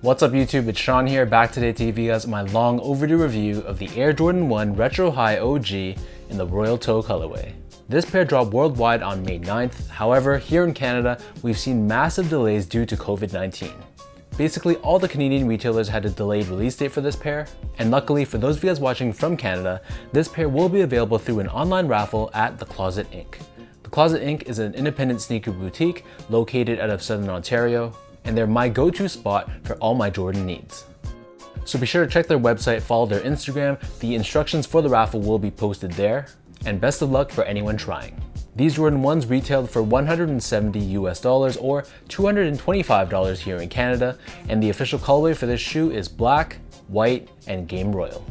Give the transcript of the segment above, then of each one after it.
What's up YouTube, it's Sean here, back today to give you guys my long overdue review of the Air Jordan 1 Retro High OG in the Royal Toe colorway. This pair dropped worldwide on May 9th, however, here in Canada, we've seen massive delays due to COVID-19. Basically, all the Canadian retailers had a delayed release date for this pair, and luckily for those of you guys watching from Canada, this pair will be available through an online raffle at The Closet Inc. The Closet Inc. is an independent sneaker boutique located out of Southern Ontario, and they're my go-to spot for all my Jordan needs. So be sure to check their website, follow their Instagram, the instructions for the raffle will be posted there, and best of luck for anyone trying. These Jordan 1s retailed for $170 US or $225 here in Canada, and the official colorway for this shoe is black, white, and game royal.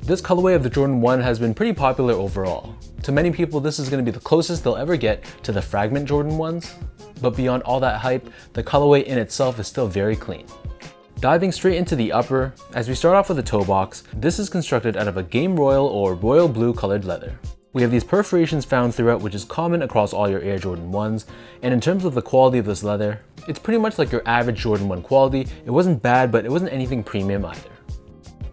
This colorway of the Jordan 1 has been pretty popular overall. To many people, this is going to be the closest they'll ever get to the Fragment Jordan 1s, but beyond all that hype, the colorway in itself is still very clean. Diving straight into the upper, as we start off with the toe box, this is constructed out of a game royal or royal blue colored leather. We have these perforations found throughout, which is common across all your Air Jordan 1s, and in terms of the quality of this leather, it's pretty much like your average Jordan 1 quality. It wasn't bad, but it wasn't anything premium either.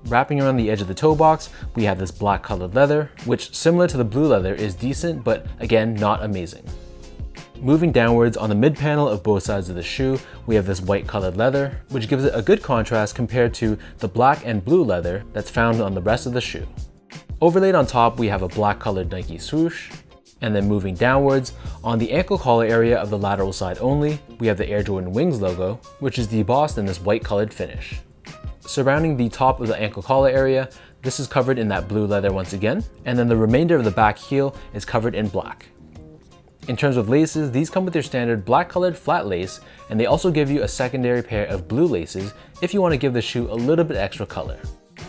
Wrapping around the edge of the toe box, we have this black colored leather, which similar to the blue leather is decent, but again, not amazing. Moving downwards on the mid panel of both sides of the shoe, we have this white colored leather, which gives it a good contrast compared to the black and blue leather that's found on the rest of the shoe. Overlaid on top, we have a black colored Nike swoosh, and then moving downwards, on the ankle collar area of the lateral side only, we have the Air Jordan Wings logo, which is debossed in this white colored finish. Surrounding the top of the ankle collar area, this is covered in that blue leather once again, and then the remainder of the back heel is covered in black. In terms of laces, these come with your standard black colored flat lace, and they also give you a secondary pair of blue laces if you want to give the shoe a little bit extra color.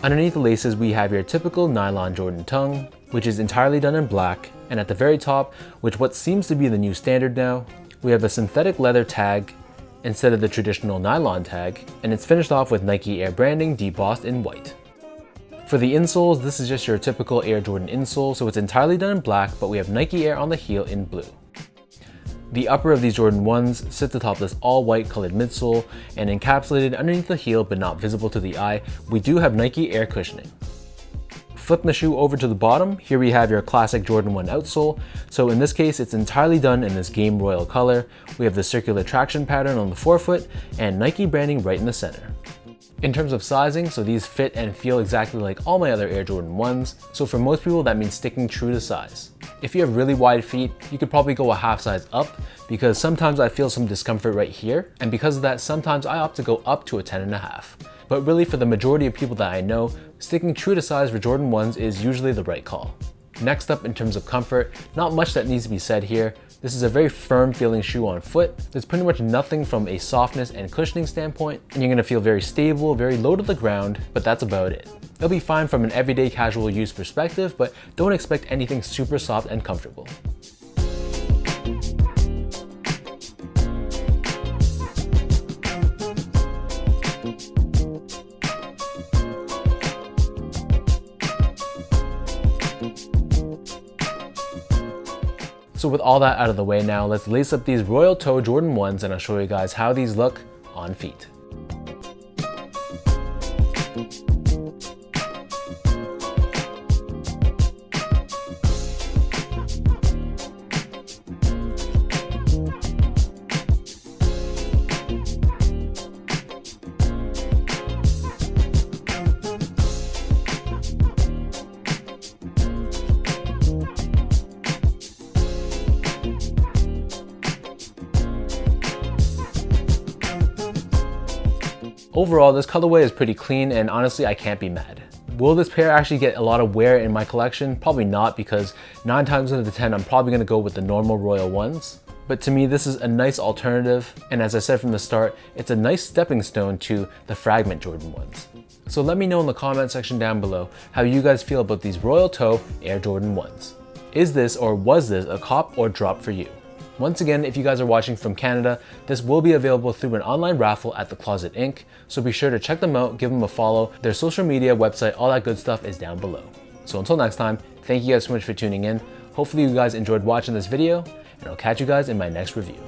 Underneath the laces, we have your typical nylon Jordan tongue, which is entirely done in black, and at the very top, which what seems to be the new standard now, we have a synthetic leather tag instead of the traditional nylon tag, and it's finished off with Nike Air branding debossed in white. For the insoles, this is just your typical Air Jordan insole, so it's entirely done in black, but we have Nike Air on the heel in blue. The upper of these Jordan 1s sits atop this all white colored midsole, and encapsulated underneath the heel but not visible to the eye, we do have Nike Air cushioning. Flipping the shoe over to the bottom, here we have your classic Jordan 1 outsole. So in this case, it's entirely done in this game royal color. We have the circular traction pattern on the forefoot and Nike branding right in the center. In terms of sizing, so these fit and feel exactly like all my other Air Jordan 1s, so for most people that means sticking true to size. If you have really wide feet, you could probably go a half size up, because sometimes I feel some discomfort right here, and because of that, sometimes I opt to go up to a 10.5. But really for the majority of people that I know, sticking true to size for Jordan 1s is usually the right call. Next up, in terms of comfort, not much that needs to be said here. This is a very firm feeling shoe on foot. There's pretty much nothing from a softness and cushioning standpoint, and you're gonna feel very stable, very low to the ground, but that's about it. It'll be fine from an everyday casual use perspective, but don't expect anything super soft and comfortable. So with all that out of the way now, let's lace up these Royal Toe Jordan 1s and I'll show you guys how these look on feet. Overall, this colorway is pretty clean and honestly, I can't be mad. Will this pair actually get a lot of wear in my collection? Probably not, because 9 times out of 10, I'm probably gonna go with the normal Royal 1s. But to me, this is a nice alternative. And as I said from the start, it's a nice stepping stone to the Fragment Jordan 1s. So let me know in the comment section down below how you guys feel about these Royal Toe Air Jordan 1s. Is this or was this a cop or drop for you? Once again, if you guys are watching from Canada, this will be available through an online raffle at The Closet Inc. So be sure to check them out, give them a follow. Their social media, website, all that good stuff is down below. So until next time, thank you guys so much for tuning in. Hopefully you guys enjoyed watching this video, and I'll catch you guys in my next review.